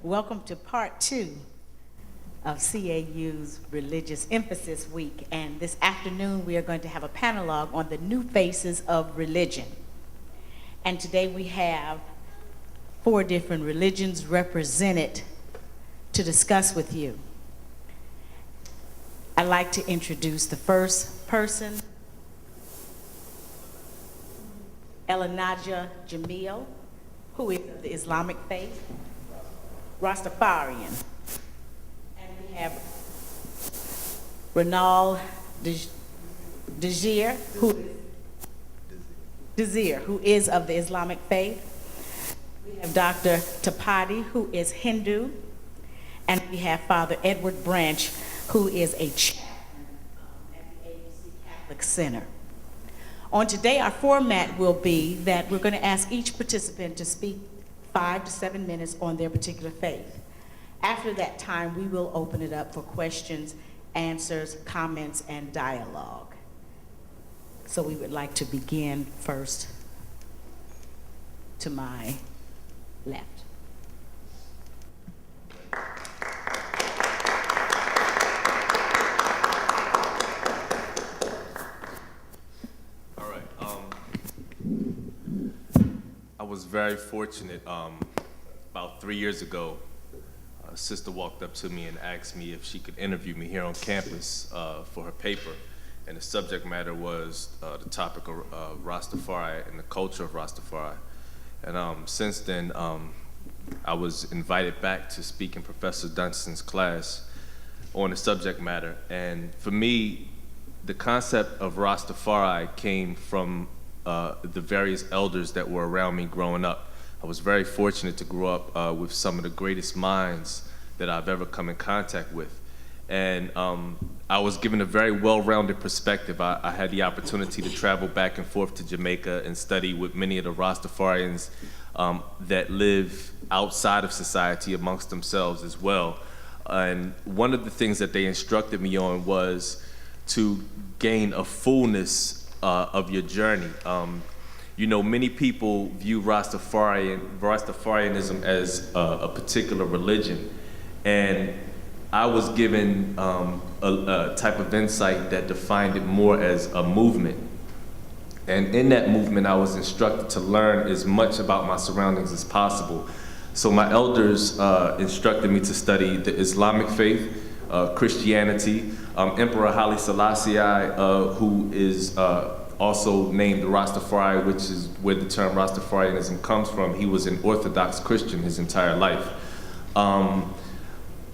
Welcome to part 2 of CAU's Religious Emphasis Week. And this afternoon, we are going to have a panelog on the new faces of religion. And today we have 4 different religions represented to discuss with you. I'd like to introduce the first person, Elanaja Jamil, who is of the Islamic faith, Rastafarian. And we have Renal Desir, who is of the Islamic faith. We have Dr. Tapati, who is Hindu. And we have Father Edward Branch, who is a chaplain at the ABC Catholic Center. On today, our format will be that we're going to ask each participant to speak 5 to 7 minutes on their particular faith. After that time, we will open it up for questions, answers, comments, and dialogue. So we would like to begin first to my left. I was very fortunate. About 3 years ago, a sister walked up to me and asked me if she could interview me here on campus for her paper. And the subject matter was the topic of Rastafari and the culture of Rastafari. And since then, I was invited back to speak in Professor Dunston's class on the subject matter. And for me, the concept of Rastafari came from the various elders that were around me growing up. I was very fortunate to grow up with some of the greatest minds that I've ever come in contact with. And I was given a very well-rounded perspective. I had the opportunity to travel back and forth to Jamaica and study with many of the Rastafarians that live outside of society amongst themselves as well. And one of the things that they instructed me on was to gain a fullness of your journey. You know, many people view Rastafarianism as a particular religion, and I was given a type of insight that defined it more as a movement. And in that movement, I was instructed to learn as much about my surroundings as possible. So my elders instructed me to study the Islamic faith, Christianity, Emperor Haile Selassie, who is also named Rastafari, which is where the term Rastafarianism comes from. He was an Orthodox Christian his entire life. A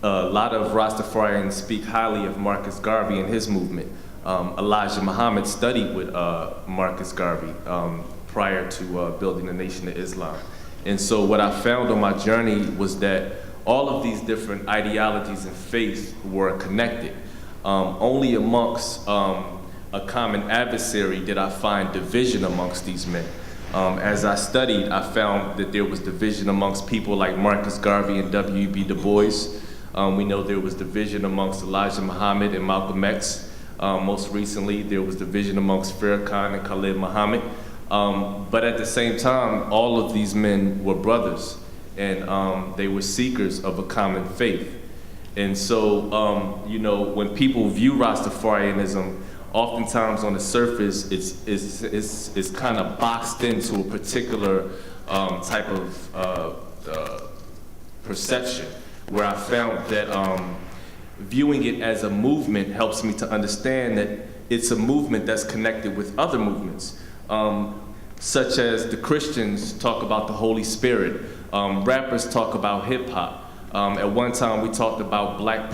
lot of Rastafarians speak highly of Marcus Garvey and his movement. Elijah Muhammad studied with Marcus Garvey prior to building the Nation of Islam. And so what I found on my journey was that all of these different ideologies and faiths were connected. Only amongst a common adversary did I find division amongst these men. As I studied, I found that there was division amongst people like Marcus Garvey and W.E.B. Du Bois. We know there was division amongst Elijah Muhammad and Malcolm X. Most recently, there was division amongst Farrakhan and Khalid Muhammad. But at the same time, all of these men were brothers, and they were seekers of a common faith. And so, you know, when people view Rastafarianism, oftentimes on the surface, it's kind of boxed into a particular type of perception, where I found that viewing it as a movement helps me to understand that it's a movement that's connected with other movements, such as the Christians talk about the Holy Spirit, rappers talk about hip hop. At one time, we talked about black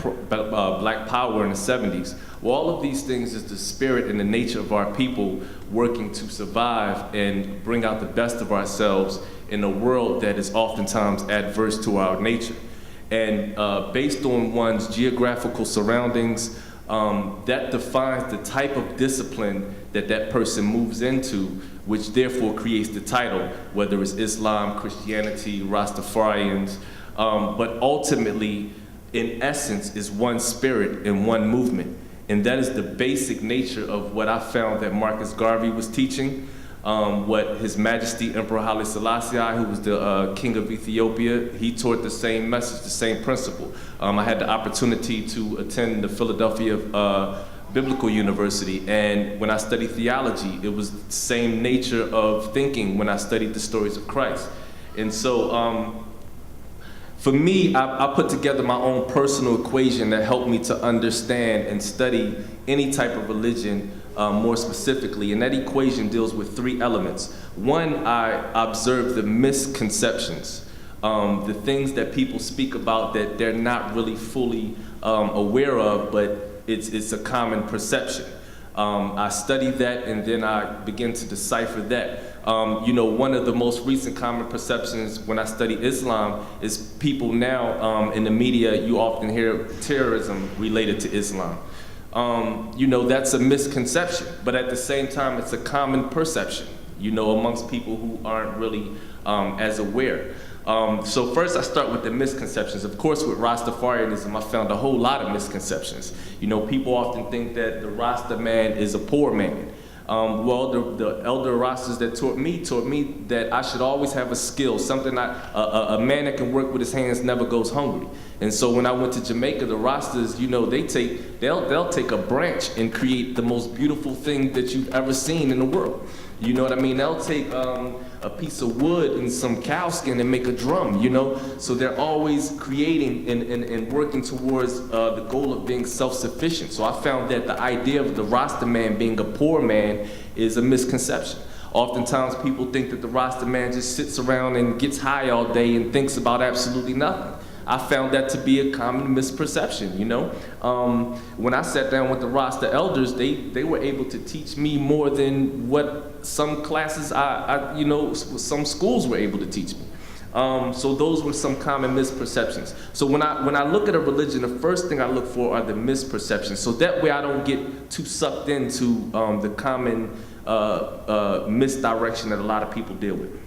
power in the 70s. Well, all of these things is the spirit and the nature of our people working to survive and bring out the best of ourselves in a world that is oftentimes adverse to our nature. And based on one's geographical surroundings, that defines the type of discipline that that person moves into, which therefore creates the title, whether it's Islam, Christianity, Rastafarians, but ultimately, in essence, is one spirit and one movement. And that is the basic nature of what I found that Marcus Garvey was teaching. what His Majesty Emperor Haile Selassie, who was the king of Ethiopia, he taught the same message, the same principle. I had the opportunity to attend the Philadelphia Biblical University, and when I studied theology, it was the same nature of thinking when I studied the stories of Christ. And so for me, I put together my own personal equation that helped me to understand and study any type of religion more specifically, and that equation deals with three elements. One, I observe the misconceptions, the things that people speak about that they're not really fully aware of, but it's a common perception. I study that, and then I begin to decipher that. One of the most recent common perceptions when I study Islam is people now in the media, you often hear terrorism related to Islam. That's a misconception, but at the same time, it's a common perception, amongst people who aren't really as aware. So first I start with the misconceptions. Of course, with Rastafarianism, I found a whole lot of misconceptions. People often think that the Rasta man is a poor man. The elder Rastas that taught me that I should always have a skill, something a man that can work with his hands never goes hungry. And so when I went to Jamaica, the Rastas, they'll take a branch and create the most beautiful thing that you've ever seen in the world. You know what I mean? They'll take a piece of wood and some cow skin and make a drum, So they're always creating and working towards the goal of being self-sufficient. So I found that the idea of the Rasta man being a poor man is a misconception. Oftentimes people think that the Rasta man just sits around and gets high all day and thinks about absolutely nothing. I found that to be a common misperception, When I sat down with the Rasta elders, they were able to teach me more than what some classes, some schools were able to teach me. So those were some common misperceptions. So when I look at a religion, the first thing I look for are the misperceptions. So that way I don't get too sucked into the common misdirection that a lot of people deal with.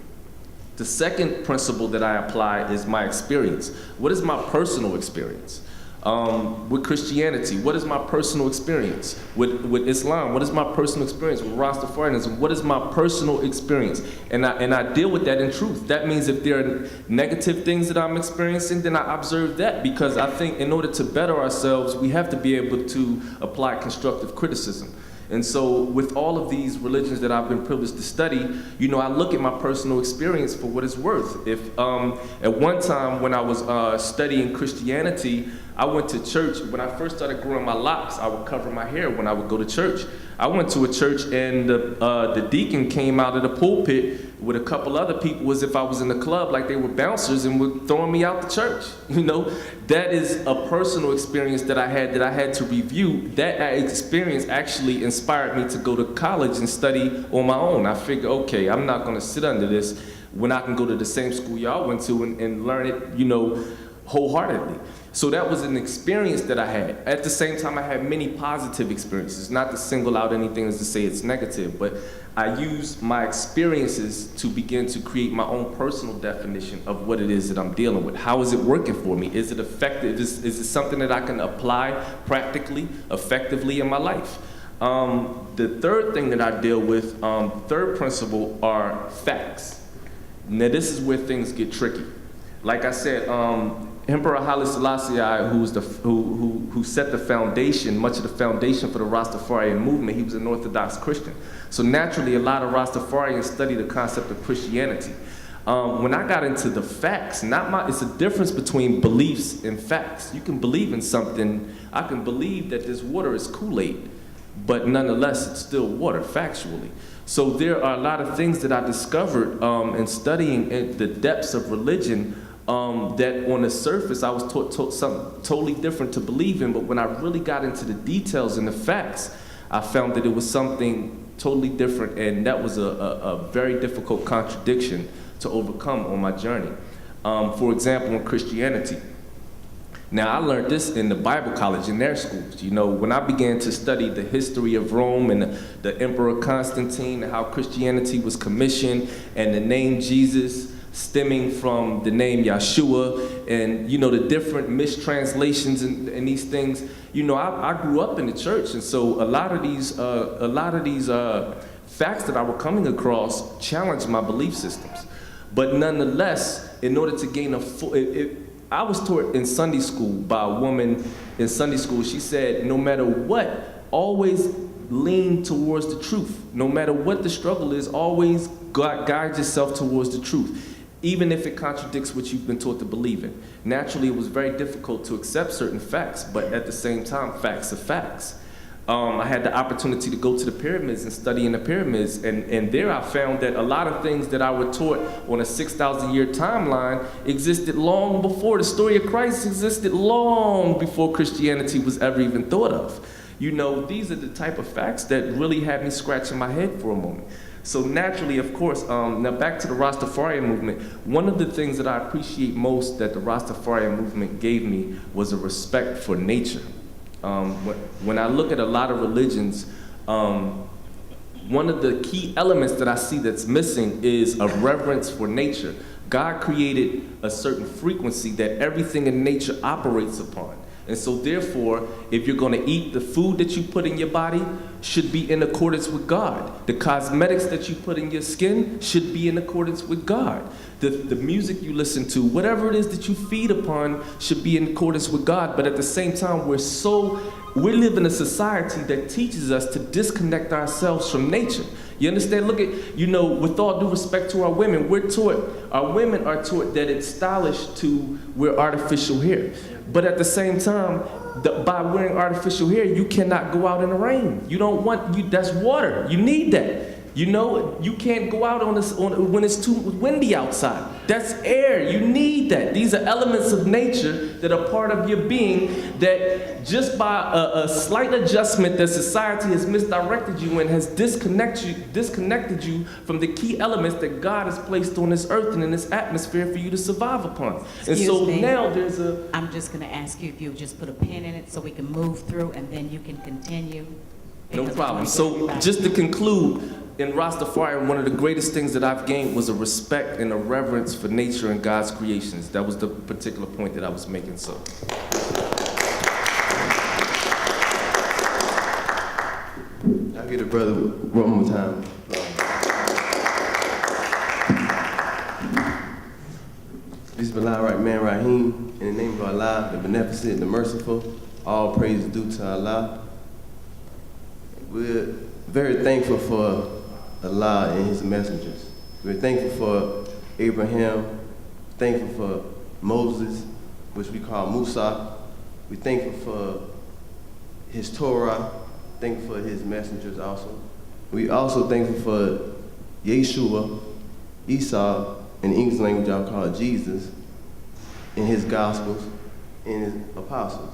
The second principle that I apply is my experience. What is my personal experience? With Christianity, what is my personal experience? With Islam, what is my personal experience? With Rastafarianism, what is my personal experience? And I deal with that in truth. That means if there are negative things that I'm experiencing, then I observe that, because I think in order to better ourselves, we have to be able to apply constructive criticism. And so with all of these religions that I've been privileged to study, I look at my personal experience for what it's worth. If at one time when I was studying Christianity, I went to church. When I first started growing my locks, I would cover my hair when I would go to church. I went to a church, and the deacon came out of the pulpit with a couple other people as if I was in the club, like they were bouncers, and were throwing me out the church. That is a personal experience that I had to review. That experience actually inspired me to go to college and study on my own. I figured, okay, I'm not going to sit under this when I can go to the same school y'all went to and learn it, wholeheartedly. So that was an experience that I had. At the same time, I had many positive experiences, not to single out anything as to say it's negative, but I use my experiences to begin to create my own personal definition of what it is that I'm dealing with. How is it working for me? Is it effective? Is it something that I can apply practically, effectively in my life? The third thing that I deal with, third principle, are facts. Now this is where things get tricky. Like I said, Emperor Haile Selassie, who set the foundation, much of the foundation for the Rastafarian movement, he was an Orthodox Christian. So naturally, a lot of Rastafarians study the concept of Christianity. When I got into the facts, it's a difference between beliefs and facts. You can believe in something. I can believe that this water is Kool-Aid, but nonetheless, it's still water, factually. So there are a lot of things that I discovered in studying the depths of religion that on the surface I was taught something totally different to believe in, but when I really got into the details and the facts, I found that it was something totally different, and that was a very difficult contradiction to overcome on my journey. For example, in Christianity. Now, I learned this in the Bible college in their schools. When I began to study the history of Rome and the Emperor Constantine and how Christianity was commissioned, and the name Jesus stemming from the name Yeshua, and the different mistranslations and these things. I grew up in the church, and so a lot of these facts that I was coming across challenged my belief systems. But nonetheless, in order to gain a full, I was taught in Sunday school by a woman in Sunday school. She said, no matter what, always lean towards the truth. No matter what the struggle is, always guide yourself towards the truth, even if it contradicts what you've been taught to believe in. Naturally, it was very difficult to accept certain facts, but at the same time, facts are facts. I had the opportunity to go to the pyramids and study in the pyramids, and there I found that a lot of things that I were taught on a 6,000-year timeline existed long before the story of Christ existed, long before Christianity was ever even thought of. You know, these are the type of facts that really had me scratching my head for a moment. So naturally, of course, now back to the Rastafarian movement, one of the things that I appreciate most that the Rastafarian movement gave me was a respect for nature. When I look at a lot of religions, one of the key elements that I see that's missing is a reverence for nature. God created a certain frequency that everything in nature operates upon. And so therefore, if you're going to eat, the food that you put in your body should be in accordance with God. The cosmetics that you put in your skin should be in accordance with God. The music you listen to, whatever it is that you feed upon should be in accordance with God. But at the same time, we live in a society that teaches us to disconnect ourselves from nature. You understand? Look at, you know, with all due respect to our women, our women are taught that it's stylish to wear artificial hair. But at the same time, by wearing artificial hair, you cannot go out in the rain. You don't want, that's water. You need that. You know, you can't go out when it's too windy outside. That's air. You need that. These are elements of nature that are part of your being that just by a slight adjustment that society has misdirected you and has disconnected you from the key elements that God has placed on this earth and in this atmosphere for you to survive upon. Excuse me. Now there's a... I'm just going to ask you if you'll just put a pin in it so we can move through and then you can continue. No problem. So just to conclude, in Rastafari, one of the greatest things that I've gained was a respect and a reverence for nature and God's creations. That was the particular point that I was making, so. I'll get a brother one more time. Bismillah Rahman Rahim, in the name of Allah, the Beneficent, the Merciful, all praise is due to Allah. We're very thankful for Allah and His messengers. We're thankful for Abraham, thankful for Moses, which we call Musa. We're thankful for his Torah, thankful for his messengers also. We also thankful for Yeshua, Esau, in the English language y'all call it Jesus, in his Gospels, in his apostles.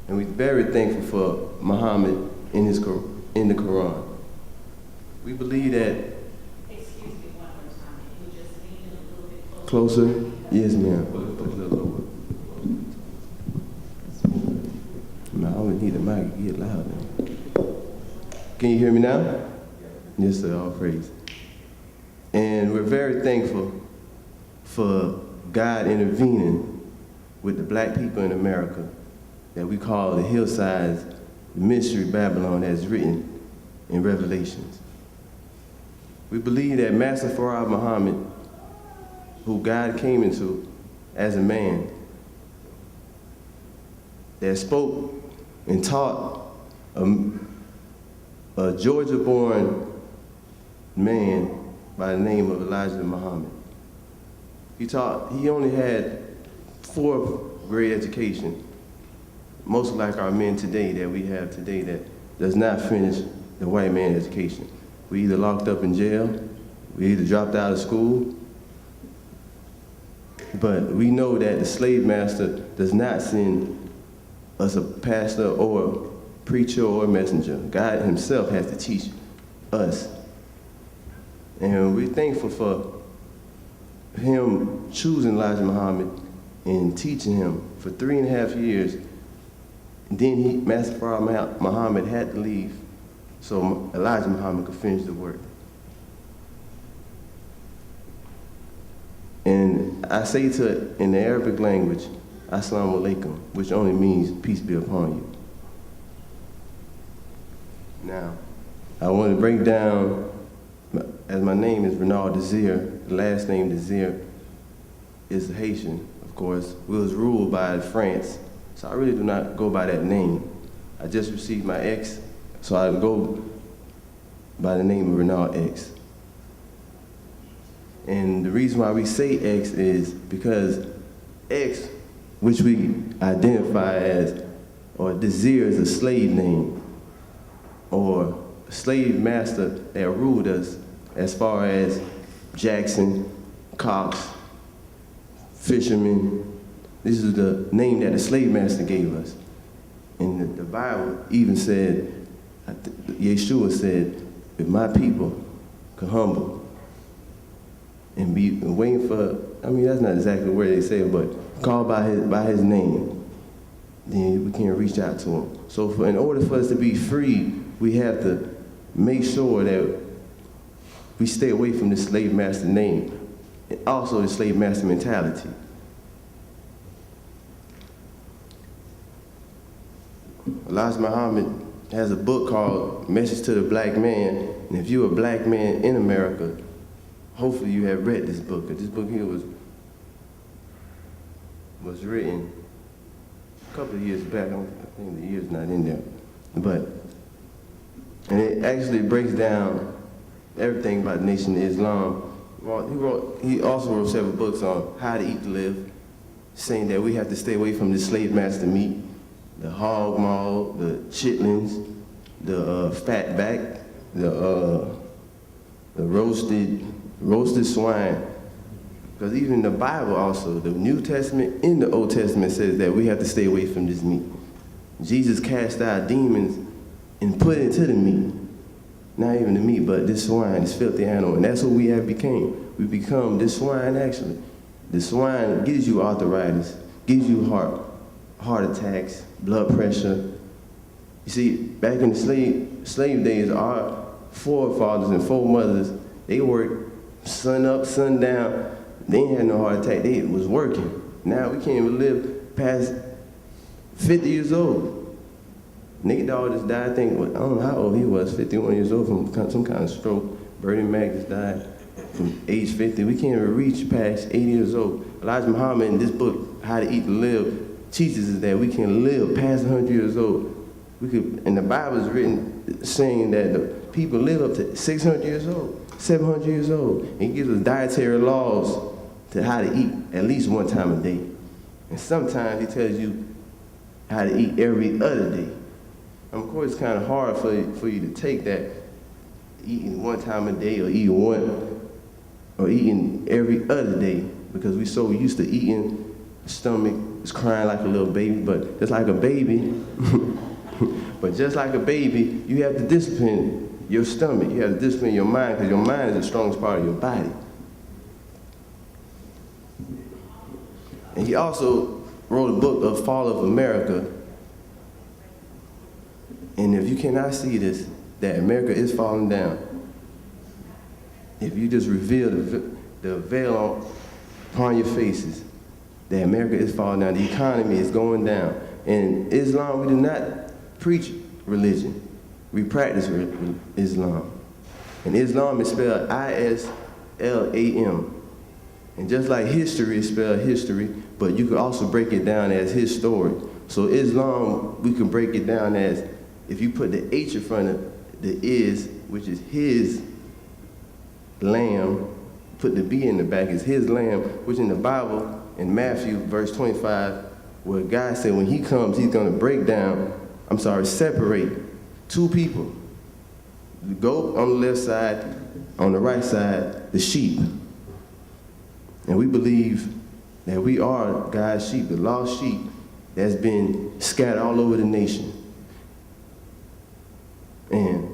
And we're very thankful for Muhammad in the Quran. We believe that... Excuse me one more time. Can you just lean in a little bit closer? Closer? Yes, ma'am. A little lower. No, I don't need the mic to get louder. Can you hear me now? Yes, sir, all praise. And we're very thankful for God intervening with the black people in America that we call the hillsides, the mystery Babylon that's written in Revelations. We believe that Master Farad Muhammad, who God came into as a man, that spoke and taught a Georgia-born man by the name of Elijah Muhammad. He only had 4th grade education, most like our men today that we have today that does not finish the white man education. We either locked up in jail, we either dropped out of school, but we know that the slave master does not send us a pastor or preacher or messenger. God himself has to teach us. And we're thankful for him choosing Elijah Muhammad and teaching him for 3.5 years. And then Master Farad Muhammad had to leave so Elijah Muhammad could finish the work. And I say to it in the Arabic language, Assalamu alaikum, which only means peace be upon you. Now, I want to break down as my name is Renard Desir, the last name Desir is Haitian, of course. We was ruled by France, so I really do not go by that name. I just received my X, so I go by the name of Renard X. And the reason why we say X is because X, which we identify as, or Desir is a slave name, or a slave master that ruled us, as far as Jackson, Cox, fishermen. This is the name that the slave master gave us. And the Bible even said, Yeshua said, if my people could humble and be waiting for, I mean, that's not exactly the word they said, but called by his name, then we can reach out to him. So in order for us to be free, we have to make sure that we stay away from the slave master name and also the slave master mentality. Elijah Muhammad has a book called Message to the Black Man, and if you're a black man in America, hopefully you have read this book, because this book here was written a couple of years back. I think the year's not in there. And it actually breaks down everything about the Nation of Islam. He also wrote several books on how to eat to live, saying that we have to stay away from the slave master meat, the hog maw, the chitlins, the fat back, the roasted swine. Because even in the Bible also, the New Testament and the Old Testament says that we have to stay away from this meat. Jesus cast out demons and put it into the meat. Not even the meat, but this swine, this filthy animal. And that's what we have became. We become this swine, actually. The swine gives you arthritis, gives you heart attacks, blood pressure. You see, back in the slave days, our forefathers and foremothers, they worked sun up, sun down. They ain't had no heart attack. They was working. Now we can't even live past 50 years old. Nate Dogg just died, I think, I don't know how old he was, 51 years old from some kind of stroke. Bernie Mac just died from age 50. We can't even reach past 80 years old. Elijah Muhammad in this book, How to Eat to Live, teaches us that we can live past 100 years old. And the Bible is written saying that the people live up to 600 years old, 700 years old. And he gives us dietary laws to how to eat at least one time a day. And sometimes he tells you how to eat every other day. Of course, it's kind of hard for you to take that, eating one time a day or eating every other day, because we're so used to eating, the stomach is crying like a little baby, but just like a baby, you have to discipline your stomach, you have to discipline your mind, because your mind is the strongest part of your body. And he also wrote a book of Fall of America. And if you cannot see this, that America is falling down, if you just reveal the veil upon your faces, that America is falling down, the economy is going down. In Islam, we do not preach religion. We practice Islam. And Islam is spelled I-S-L-A-M. And just like history is spelled history, but you could also break it down as his story. So Islam, we can break it down as, if you put the H in front of the is, which is his lamb, put the B in the back, is his lamb, which in the Bible, in Matthew, verse 25, where God said when he comes, he's gonna separate two people. The goat on the left side, on the right side, the sheep. And we believe that we are God's sheep, the lost sheep that's been scattered all over the nation. And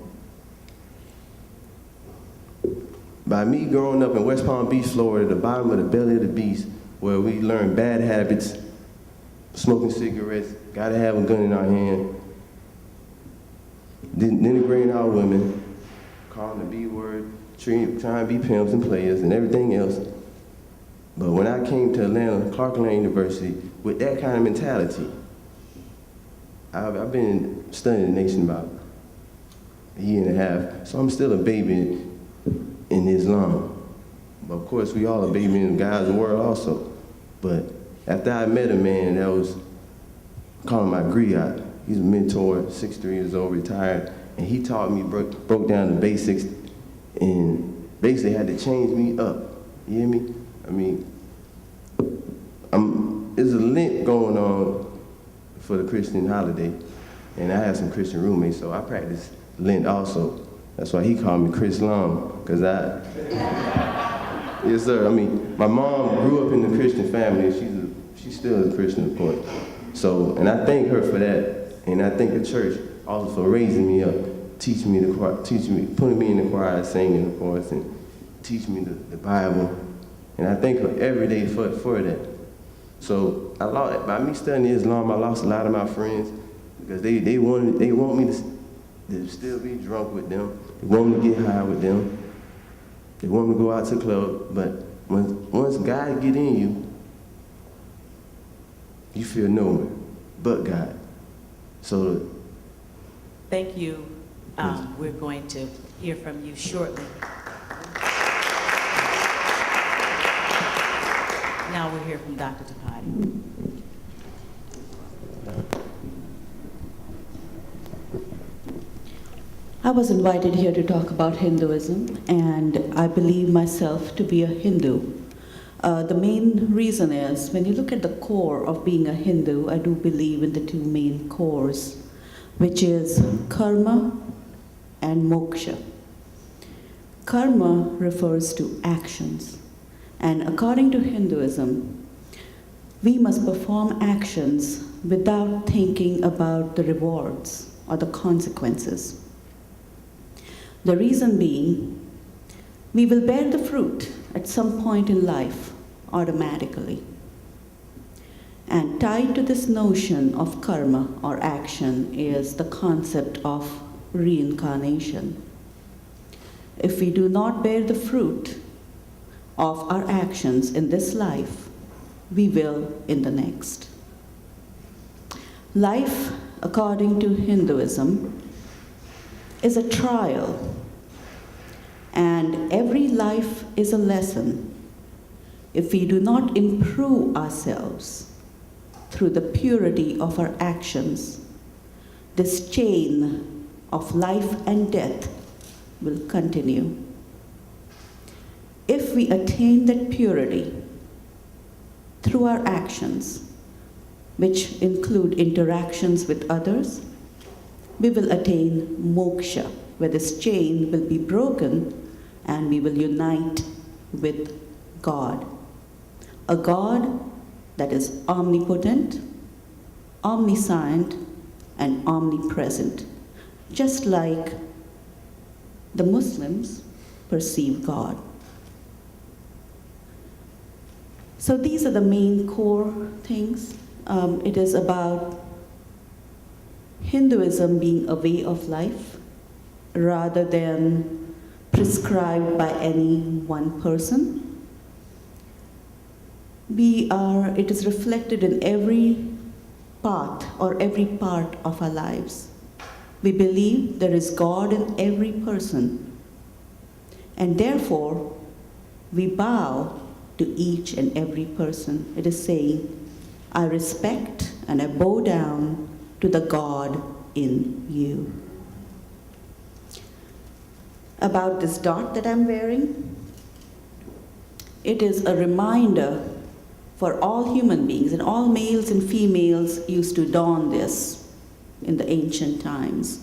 by me growing up in West Palm Beach, Florida, the bottom of the belly of the beast, where we learn bad habits, smoking cigarettes, gotta have a gun in our hand, denigrating our women, calling the B word, trying to be pimps and players and everything else. But when I came to Atlanta, Clarke University, with that kind of mentality, I've been studying the nation about a year and a half, so I'm still a baby in Islam. But of course, we all are baby in God's word also. But after I met a man that was, call him my griot. He's a mentor, 63 years old, retired, and he taught me, broke down the basics, and basically had to change me up. You hear me? I mean, there's a Lent going on for the Christian holiday, and I have some Christian roommates, so I practice Lent also. That's why he called me Chris Long, because yes sir, I mean, my mom grew up in the Christian family, and she's still a Christian, of course. So, and I thank her for that, and I thank the church also for raising me up, teaching me, putting me in the choir, singing, of course, and teaching me the Bible. And I thank her every day for that. So, by me studying Islam, I lost a lot of my friends because they want me to still be drunk with them. They want me to get high with them. They want me to go out to the club. But once God get in you, you feel nowhere but God. So, thank you. We're going to hear from you shortly. Now we'll hear from Dr. Tapati. I was invited here to talk about Hinduism, and I believe myself to be a Hindu. The main reason is, when you look at the core of being a Hindu, I do believe in the two main cores, which is karma and moksha. Karma refers to actions, and according to Hinduism, we must perform actions without thinking about the rewards or the consequences. The reason being, we will bear the fruit at some point in life automatically. And tied to this notion of karma or action is the concept of reincarnation. If we do not bear the fruit of our actions in this life, we will in the next. Life, according to Hinduism, is a trial, and every life is a lesson. If we do not improve ourselves through the purity of our actions, this chain of life and death will continue. If we attain that purity through our actions, which include interactions with others, we will attain moksha, where this chain will be broken and we will unite with God. A God that is omnipotent, omniscient, and omnipresent, just like the Muslims perceive God. So these are the main core things. It is about Hinduism being a way of life rather than prescribed by any one person. It is reflected in every path or every part of our lives. We believe there is God in every person, and therefore we bow to each and every person. It is saying, I respect and I bow down to the God in you. About this dot that I'm wearing, it is a reminder for all human beings, and all males and females used to don this in the ancient times.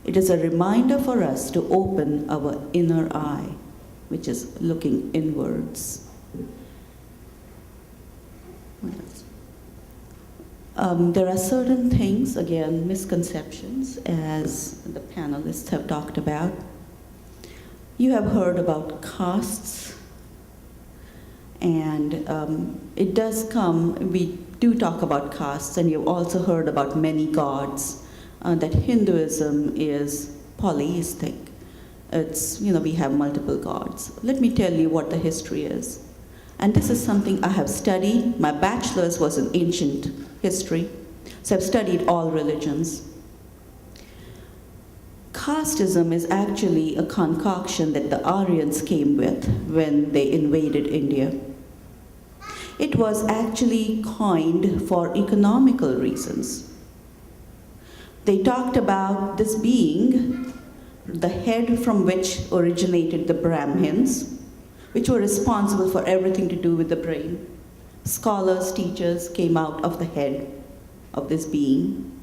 It is a reminder for us to open our inner eye, which is looking inwards. What else? There are certain things, again, misconceptions, as the panelists have talked about. You have heard about castes, and it does come, we do talk about castes, and you've also heard about many gods, that Hinduism is polytheistic. It's, we have multiple gods. Let me tell you what the history is. And this is something I have studied. My bachelor's was in ancient history, so I've studied all religions. casteism is actually a concoction that the Aryans came with when they invaded India. It was actually coined for economical reasons. They talked about this being the head from which originated the Brahmins, which were responsible for everything to do with the brain. Scholars, teachers came out of the head of this being.